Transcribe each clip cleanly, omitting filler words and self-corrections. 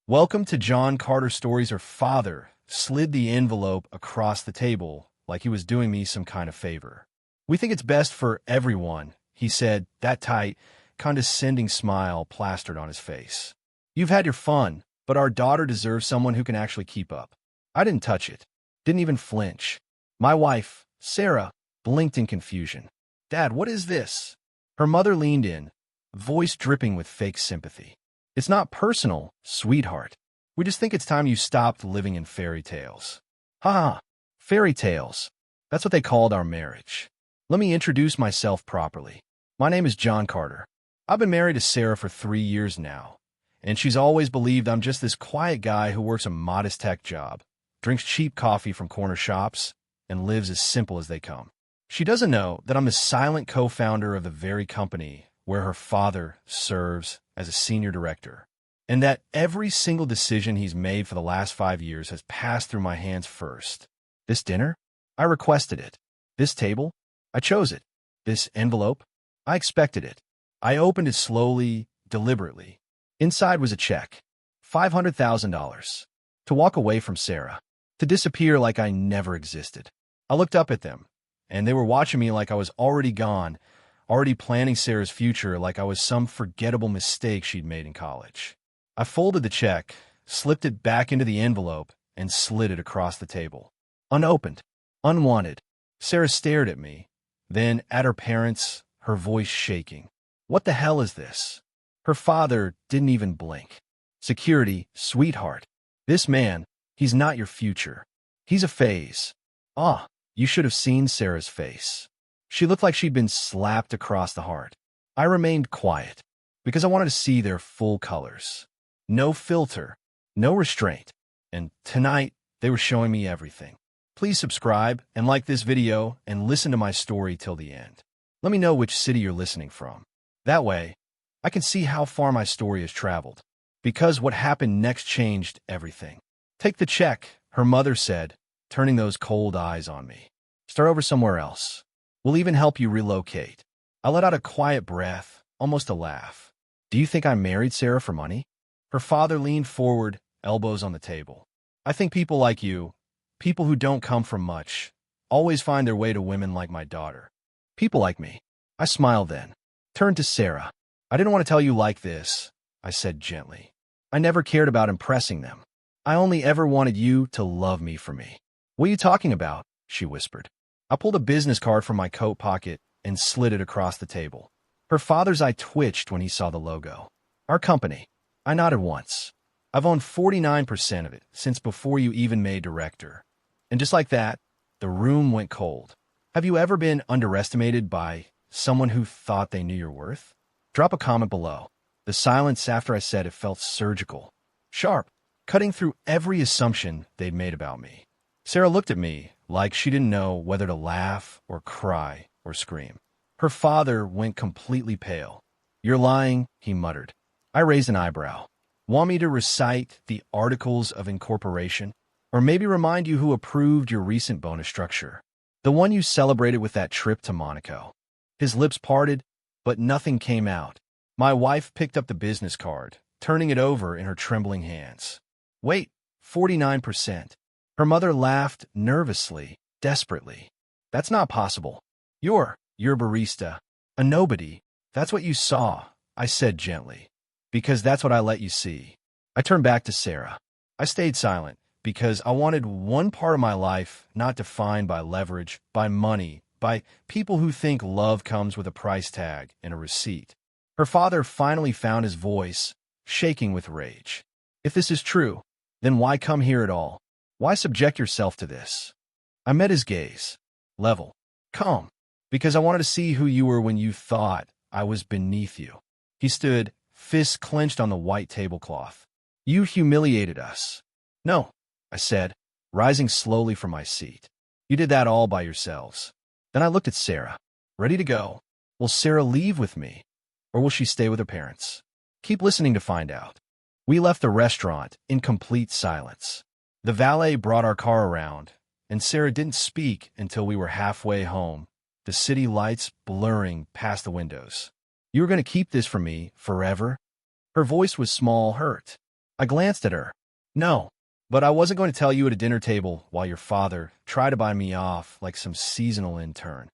Welcome to John Carter Stories. Her father slid the envelope across the table like he was doing me some kind of favor. We think it's best for everyone, he said, that tight, condescending smile plastered on his face. You've had your fun, but our daughter deserves someone who can actually keep up. I didn't touch it. Didn't even flinch. My wife, Sarah, blinked in confusion. Dad, what is this? Her mother leaned in, voice dripping with fake sympathy. It's not personal, sweetheart. We just think it's time you stopped living in fairy tales. Ha ha, fairy tales. That's what they called our marriage. Let me introduce myself properly. My name is John Carter. I've been married to Sarah for 3 years now, and she's always believed I'm just this quiet guy who works a modest tech job, drinks cheap coffee from corner shops, and lives as simple as they come. She doesn't know that I'm the silent co-founder of the very company where her father serves as a senior director, and that every single decision he's made for the last 5 years has passed through my hands first. This dinner? I requested it. This table? I chose it. This envelope? I expected it. I opened it slowly, deliberately. Inside was a check. $500,000. To walk away from Sarah. To disappear like I never existed. I looked up at them, and they were watching me like I was already gone, already planning Sarah's future like I was some forgettable mistake she'd made in college. I folded the check, slipped it back into the envelope, and slid it across the table. Unopened. Unwanted. Sarah stared at me, then at her parents, her voice shaking. What the hell is this? Her father didn't even blink. Security, sweetheart. This man, he's not your future. He's a phase. Ah, you should have seen Sarah's face. She looked like she'd been slapped across the heart. I remained quiet, because I wanted to see their full colors. No filter, no restraint, and tonight they were showing me everything. Please subscribe and like this video and listen to my story till the end. Let me know which city you're listening from. That way, I can see how far my story has traveled, because what happened next changed everything. Take the check, her mother said, turning those cold eyes on me. Start over somewhere else. We'll even help you relocate. I let out a quiet breath, almost a laugh. Do you think I married Sarah for money? Her father leaned forward, elbows on the table. I think people like you, people who don't come from much, always find their way to women like my daughter. People like me. I smiled then. Turned to Sarah. I didn't want to tell you like this, I said gently. I never cared about impressing them. I only ever wanted you to love me for me. What are you talking about? She whispered. I pulled a business card from my coat pocket and slid it across the table. Her father's eye twitched when he saw the logo. Our company. I nodded once. I've owned 49% of it since before you even made director. And just like that, the room went cold. Have you ever been underestimated by someone who thought they knew your worth? Drop a comment below. The silence after I said it felt surgical, sharp, cutting through every assumption they'd made about me. Sarah looked at me like she didn't know whether to laugh or cry or scream. Her father went completely pale. You're lying, he muttered. I raised an eyebrow. Want me to recite the Articles of Incorporation? Or maybe remind you who approved your recent bonus structure? The one you celebrated with that trip to Monaco. His lips parted, but nothing came out. My wife picked up the business card, turning it over in her trembling hands. Wait, 49%. Her mother laughed nervously, desperately. That's not possible. You're a barista. A nobody. That's what you saw, I said gently. Because that's what I let you see. I turned back to Sarah. I stayed silent because I wanted one part of my life not defined by leverage, by money, by people who think love comes with a price tag and a receipt. Her father finally found his voice, shaking with rage. If this is true, then why come here at all? Why subject yourself to this? I met his gaze. Level. Calm. Because I wanted to see who you were when you thought I was beneath you. He stood, fists clenched on the white tablecloth. You humiliated us. No, I said, rising slowly from my seat. You did that all by yourselves. Then I looked at Sarah. Ready to go. Will Sarah leave with me? Or will she stay with her parents? Keep listening to find out. We left the restaurant in complete silence. The valet brought our car around, and Sarah didn't speak until we were halfway home, the city lights blurring past the windows. You were going to keep this from me forever? Her voice was small, hurt. I glanced at her. No, but I wasn't going to tell you at a dinner table while your father tried to buy me off like some seasonal intern.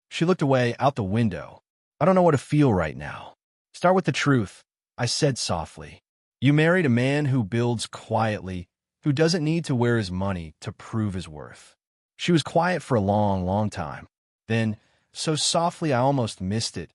She looked away out the window. I don't know what to feel right now. Start with the truth, I said softly. You married a man who builds quietly, who doesn't need to wear his money to prove his worth. She was quiet for a long, long time. Then, so softly I almost missed it,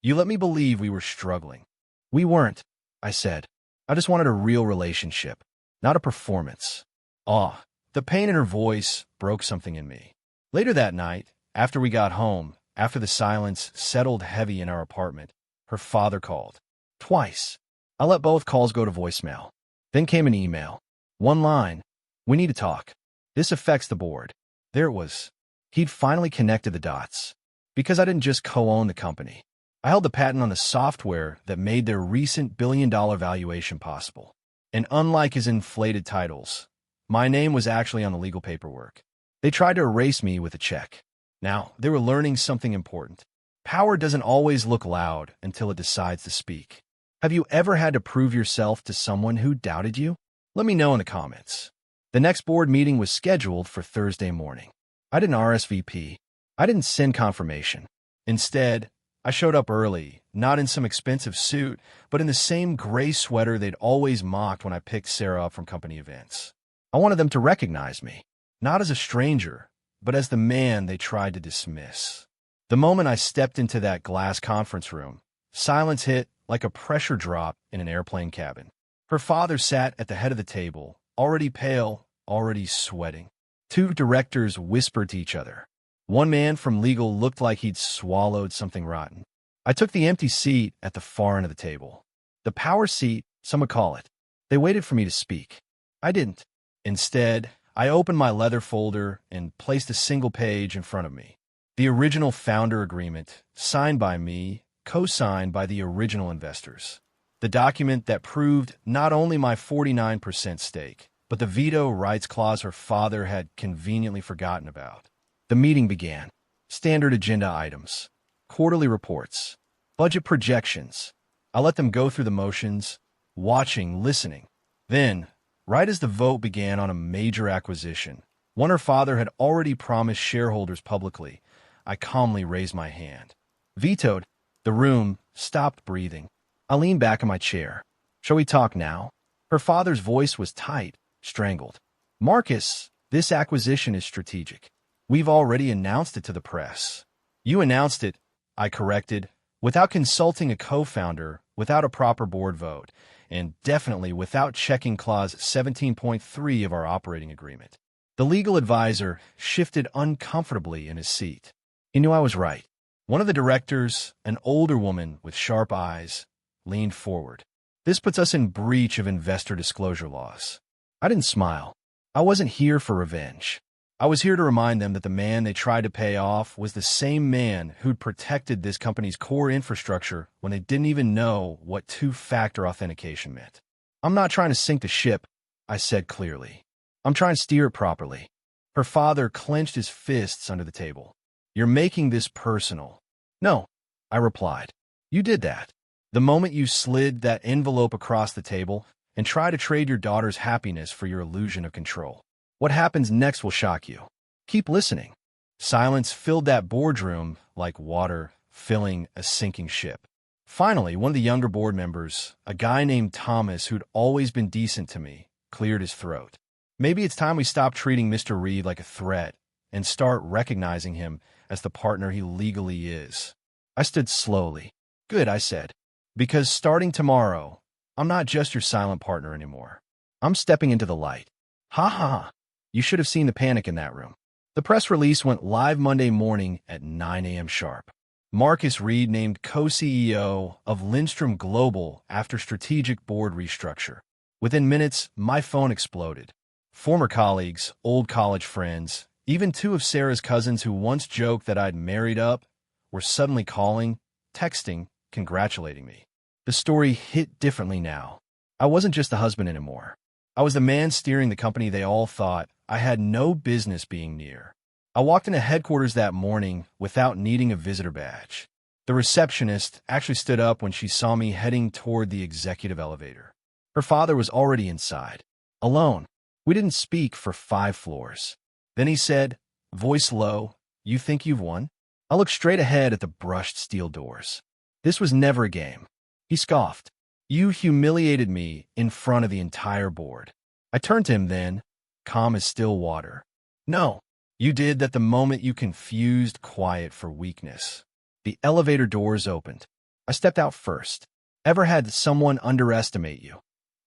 you let me believe we were struggling. We weren't, I said. I just wanted a real relationship, not a performance. The pain in her voice broke something in me. Later that night, after we got home, after the silence settled heavy in our apartment, her father called. Twice. I let both calls go to voicemail. Then came an email. One line. We need to talk. This affects the board. There it was. He'd finally connected the dots. Because I didn't just co-own the company. I held the patent on the software that made their recent billion-dollar valuation possible. And unlike his inflated titles, my name was actually on the legal paperwork. They tried to erase me with a check. Now, they were learning something important. Power doesn't always look loud until it decides to speak. Have you ever had to prove yourself to someone who doubted you? Let me know in the comments. The next board meeting was scheduled for Thursday morning. I didn't RSVP. I didn't send confirmation. Instead, I showed up early, not in some expensive suit, but in the same gray sweater they'd always mocked when I picked Sarah up from company events. I wanted them to recognize me, not as a stranger, but as the man they tried to dismiss. The moment I stepped into that glass conference room, silence hit like a pressure drop in an airplane cabin. Her father sat at the head of the table, already pale, already sweating. Two directors whispered to each other. One man from legal looked like he'd swallowed something rotten. I took the empty seat at the far end of the table. The power seat, some would call it. They waited for me to speak. I didn't. Instead, I opened my leather folder and placed a single page in front of me. The original founder agreement, signed by me, co-signed by the original investors. The document that proved not only my 49% stake, but the veto rights clause her father had conveniently forgotten about. The meeting began. Standard agenda items, quarterly reports, budget projections. I let them go through the motions, watching, listening. Then, right as the vote began on a major acquisition, one her father had already promised shareholders publicly, I calmly raised my hand. Vetoed. The room stopped breathing. I leaned back in my chair. Shall we talk now? Her father's voice was tight, strangled. Marcus, this acquisition is strategic. We've already announced it to the press. You announced it, I corrected, without consulting a co-founder, without a proper board vote, and definitely without checking clause 17.3 of our operating agreement. The legal advisor shifted uncomfortably in his seat. He knew I was right. One of the directors, an older woman with sharp eyes, leaned forward. This puts us in breach of investor disclosure laws. I didn't smile. I wasn't here for revenge. I was here to remind them that the man they tried to pay off was the same man who'd protected this company's core infrastructure when they didn't even know what two-factor authentication meant. I'm not trying to sink the ship, I said clearly. I'm trying to steer it properly. Her father clenched his fists under the table. You're making this personal. No, I replied. You did that. The moment you slid that envelope across the table and tried to trade your daughter's happiness for your illusion of control. What happens next will shock you. Keep listening. Silence filled that boardroom like water filling a sinking ship. Finally, one of the younger board members, a guy named Thomas who'd always been decent to me, cleared his throat. Maybe it's time we stop treating Mr. Reed like a threat and start recognizing him as the partner he legally is. I stood slowly. Good, I said. Because starting tomorrow, I'm not just your silent partner anymore. I'm stepping into the light. Ha ha. You should have seen the panic in that room. The press release went live Monday morning at 9 a.m. sharp. Marcus Reed named co-CEO of Lindstrom Global after strategic board restructure. Within minutes, my phone exploded. Former colleagues, old college friends, even two of Sarah's cousins who once joked that I'd married up, were suddenly calling, texting, congratulating me. The story hit differently now. I wasn't just the husband anymore. I was the man steering the company they all thought I had no business being near. I walked into headquarters that morning without needing a visitor badge. The receptionist actually stood up when she saw me heading toward the executive elevator. Her father was already inside, alone. We didn't speak for 5 floors. Then he said, voice low, "You think you've won?" I looked straight ahead at the brushed steel doors. This was never a game. He scoffed. "You humiliated me in front of the entire board." I turned to him then, calm as still water. "No, you did that the moment you confused quiet for weakness." The elevator doors opened. I stepped out first. Ever had someone underestimate you,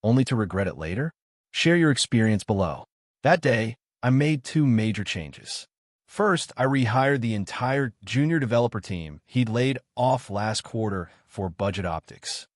only to regret it later? Share your experience below. That day, I made 2 major changes. First, I rehired the entire junior developer team he'd laid off last quarter for budget optics.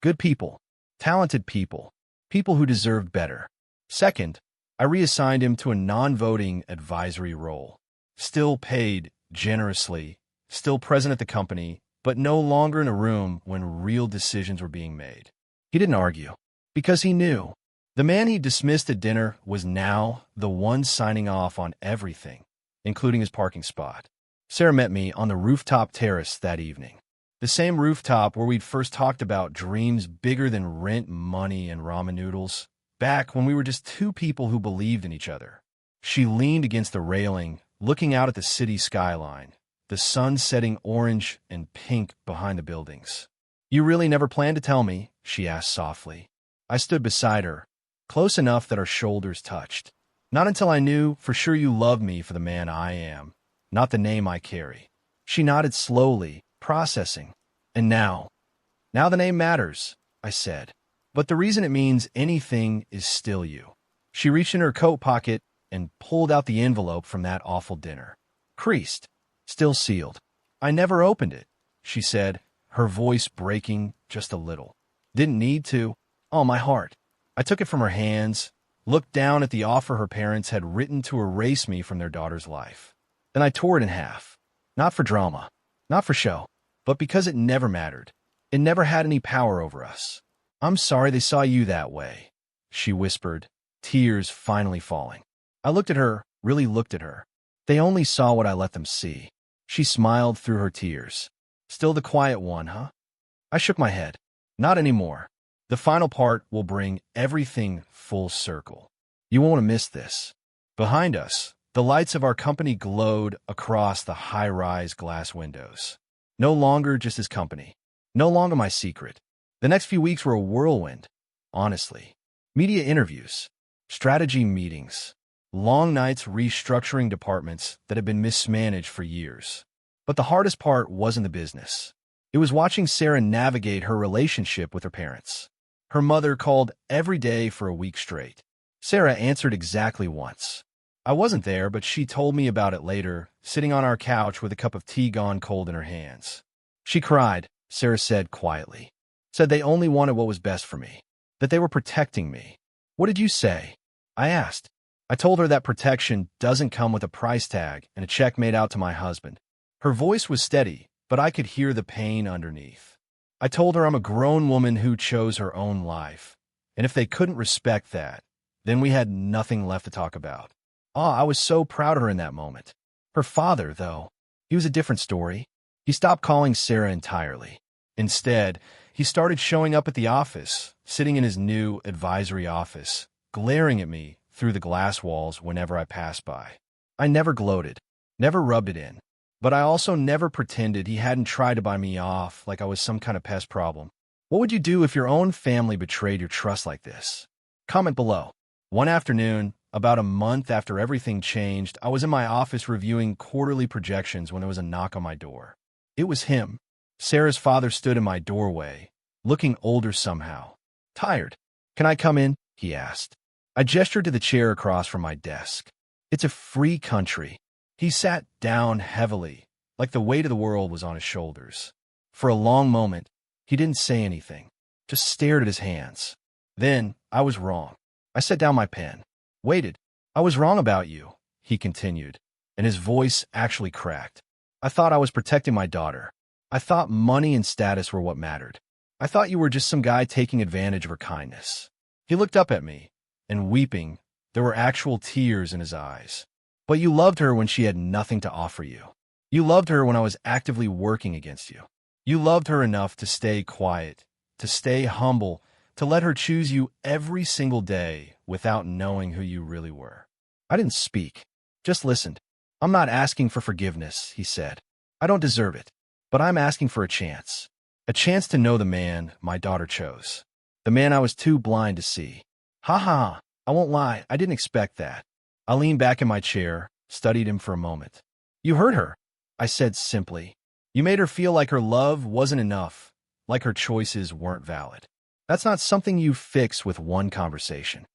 Good people, talented people, people who deserved better. Second, I reassigned him to a non-voting advisory role. Still paid generously, still present at the company, but no longer in a room when real decisions were being made. He didn't argue, because he knew. The man he dismissed at dinner was now the one signing off on everything, including his parking spot. Sarah met me on the rooftop terrace that evening. The same rooftop where we'd first talked about dreams bigger than rent, money, and ramen noodles, back when we were just 2 people who believed in each other. She leaned against the railing, looking out at the city skyline, the sun setting orange and pink behind the buildings. "You really never planned to tell me?" she asked softly. I stood beside her, close enough that our shoulders touched. "Not until I knew for sure you loved me for the man I am, not the name I carry." She nodded slowly, processing. "And now the name matters," I said. "But the reason it means anything is still you." She reached in her coat pocket and pulled out the envelope from that awful dinner. Creased, still sealed. "I never opened it," she said, her voice breaking just a little. "Didn't need to. Oh, my heart." I took it from her hands, looked down at the offer her parents had written to erase me from their daughter's life. Then I tore it in half. Not for drama, not for show, but because it never mattered. It never had any power over us. "I'm sorry they saw you that way," she whispered, tears finally falling. I looked at her, really looked at her. "They only saw what I let them see." She smiled through her tears. "Still the quiet one, huh?" I shook my head. "Not anymore. The final part will bring everything full circle. You won't miss this." Behind us, the lights of our company glowed across the high-rise glass windows. No longer just his company. No longer my secret. The next few weeks were a whirlwind, honestly. Media interviews, strategy meetings, long nights restructuring departments that had been mismanaged for years. But the hardest part wasn't the business. It was watching Sarah navigate her relationship with her parents. Her mother called every day for a week straight. Sarah answered exactly once. I wasn't there, but she told me about it later, sitting on our couch with a cup of tea gone cold in her hands. She cried, Sarah said quietly. Said they only wanted what was best for me, that they were protecting me. "What did you say?" I asked. I told her that protection doesn't come with a price tag and a check made out to my husband. Her voice was steady, but I could hear the pain underneath. I told her I'm a grown woman who chose her own life, and if they couldn't respect that, then we had nothing left to talk about. I was so proud of her in that moment. Her father, though, he was a different story. He stopped calling Sarah entirely. Instead, he started showing up at the office, sitting in his new advisory office, glaring at me through the glass walls whenever I passed by. I never gloated, never rubbed it in, but I also never pretended he hadn't tried to buy me off like I was some kind of pest problem. What would you do if your own family betrayed your trust like this? Comment below. One afternoon, about a month after everything changed, I was in my office reviewing quarterly projections when there was a knock on my door. It was him. Sarah's father stood in my doorway, looking older somehow. "Tired. Can I come in?" he asked. I gestured to the chair across from my desk. "It's a free country." He sat down heavily, like the weight of the world was on his shoulders. For a long moment, he didn't say anything, just stared at his hands. Then, I was wrong. I set down my pen. Waited. "I was wrong about you," he continued, and his voice actually cracked. "I thought I was protecting my daughter. I thought money and status were what mattered. I thought you were just some guy taking advantage of her kindness." He looked up at me, and weeping, there were actual tears in his eyes. "But you loved her when she had nothing to offer you. You loved her when I was actively working against you. You loved her enough to stay quiet, to stay humble, to let her choose you every single day without knowing who you really were. I didn't speak, just listened. I'm not asking for forgiveness, he said. I don't deserve it, but I'm asking for a chance. A chance to know the man my daughter chose. The man I was too blind to see. Ha ha, I won't lie, I didn't expect that. I leaned back in my chair, studied him for a moment. You hurt her, I said simply. You made her feel like her love wasn't enough, like her choices weren't valid. That's not something you fix with one conversation.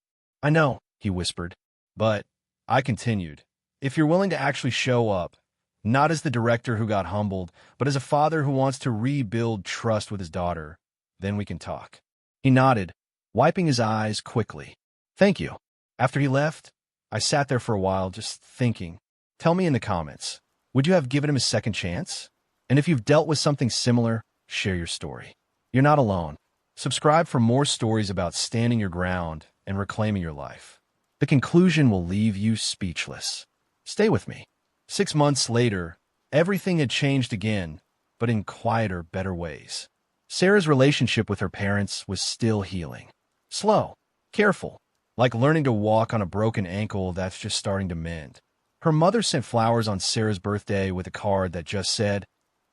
I know, he whispered, but I continued. If you're willing to actually show up, not as the director who got humbled, but as a father who wants to rebuild trust with his daughter, then we can talk. He nodded, wiping his eyes quickly. Thank you. After he left, I sat there for a while just thinking. Tell me in the comments, would you have given him a second chance? And if you've dealt with something similar, share your story. You're not alone. Subscribe for more stories about standing your ground and reclaiming your life. The conclusion will leave you speechless. Stay with me. 6 months later, everything had changed again, but in quieter, better ways. Sarah's relationship with her parents was still healing. Slow, careful, like learning to walk on a broken ankle that's just starting to mend. Her mother sent flowers on Sarah's birthday with a card that just said,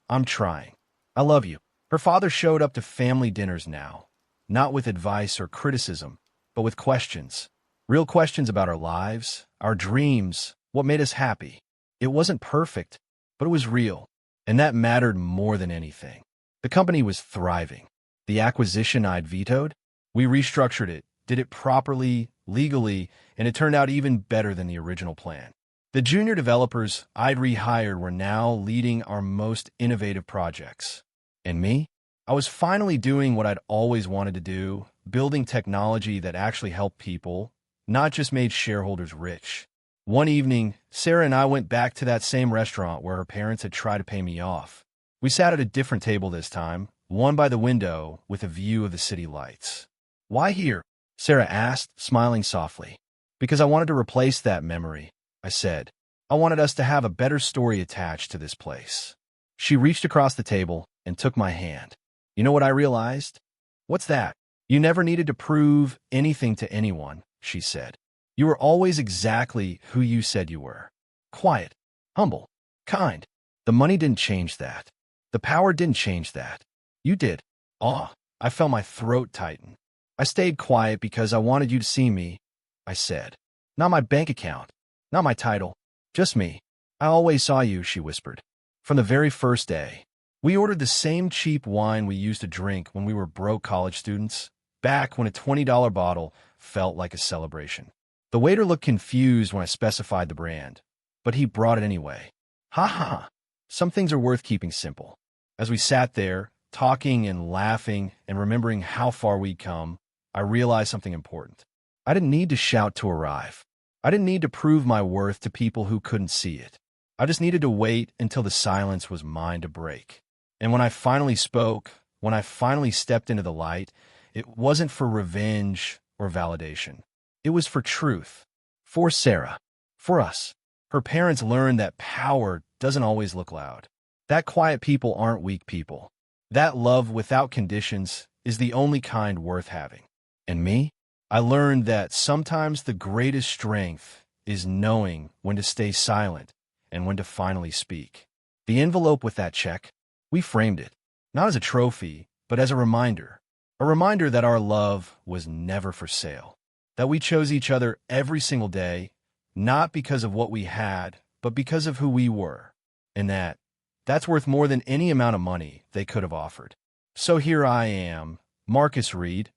I'm trying. I love you. Her father showed up to family dinners now, not with advice or criticism, but with questions. Real questions about our lives, our dreams, what made us happy. It wasn't perfect, but it was real, and that mattered more than anything. The company was thriving. The acquisition I'd vetoed, we restructured it, did it properly, legally, and it turned out even better than the original plan. The junior developers I'd rehired were now leading our most innovative projects. And me? I was finally doing what I'd always wanted to do, building technology that actually helped people, not just made shareholders rich. One evening, Sarah and I went back to that same restaurant where her parents had tried to pay me off. We sat at a different table this time, one by the window with a view of the city lights. Why here? Sarah asked, smiling softly. Because I wanted to replace that memory, I said. I wanted us to have a better story attached to this place. She reached across the table and took my hand. You know what I realized? What's that? You never needed to prove anything to anyone, she said. You were always exactly who you said you were. Quiet, humble, kind. The money didn't change that. The power didn't change that. You did. I felt my throat tighten. I stayed quiet because I wanted you to see me, I said. Not my bank account, not my title, just me. I always saw you, she whispered. From the very first day. We ordered the same cheap wine we used to drink when we were broke college students, back when a $20 bottle felt like a celebration. The waiter looked confused when I specified the brand, but he brought it anyway. Ha ha! Some things are worth keeping simple. As we sat there, talking and laughing and remembering how far we'd come, I realized something important. I didn't need to shout to arrive. I didn't need to prove my worth to people who couldn't see it. I just needed to wait until the silence was mine to break. And when I finally spoke, when I finally stepped into the light, it wasn't for revenge or validation. It was for truth. For Sarah. For us. Her parents learned that power doesn't always look loud. That quiet people aren't weak people. That love without conditions is the only kind worth having. And me? I learned that sometimes the greatest strength is knowing when to stay silent and when to finally speak. The envelope with that check, we framed it, not as a trophy, but as a reminder that our love was never for sale, that we chose each other every single day, not because of what we had, but because of who we were, and that's worth more than any amount of money they could have offered. So here I am, Marcus Reed,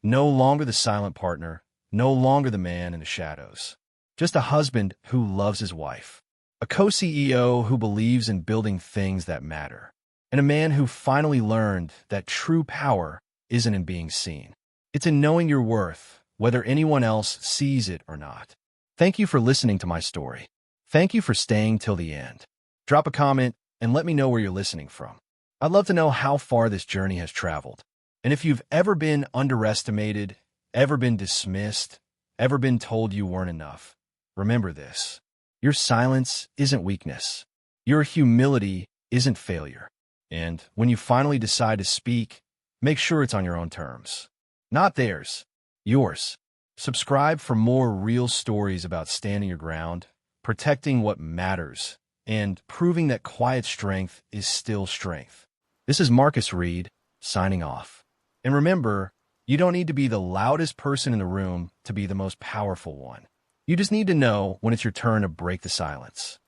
no longer the silent partner, no longer the man in the shadows, just a husband who loves his wife, a co-CEO who believes in building things that matter, and a man who finally learned that true power isn't in being seen. It's in knowing your worth, whether anyone else sees it or not. Thank you for listening to my story. Thank you for staying till the end. Drop a comment and let me know where you're listening from. I'd love to know how far this journey has traveled. And if you've ever been underestimated, ever been dismissed, ever been told you weren't enough, remember this. Your silence isn't weakness. Your humility isn't failure. And when you finally decide to speak, make sure it's on your own terms. not theirs, yours. Subscribe for more real stories about standing your ground, protecting what matters, and proving that quiet strength is still strength. This is Marcus Reed, signing off. And remember, you don't need to be the loudest person in the room to be the most powerful one. You just need to know when it's your turn to break the silence.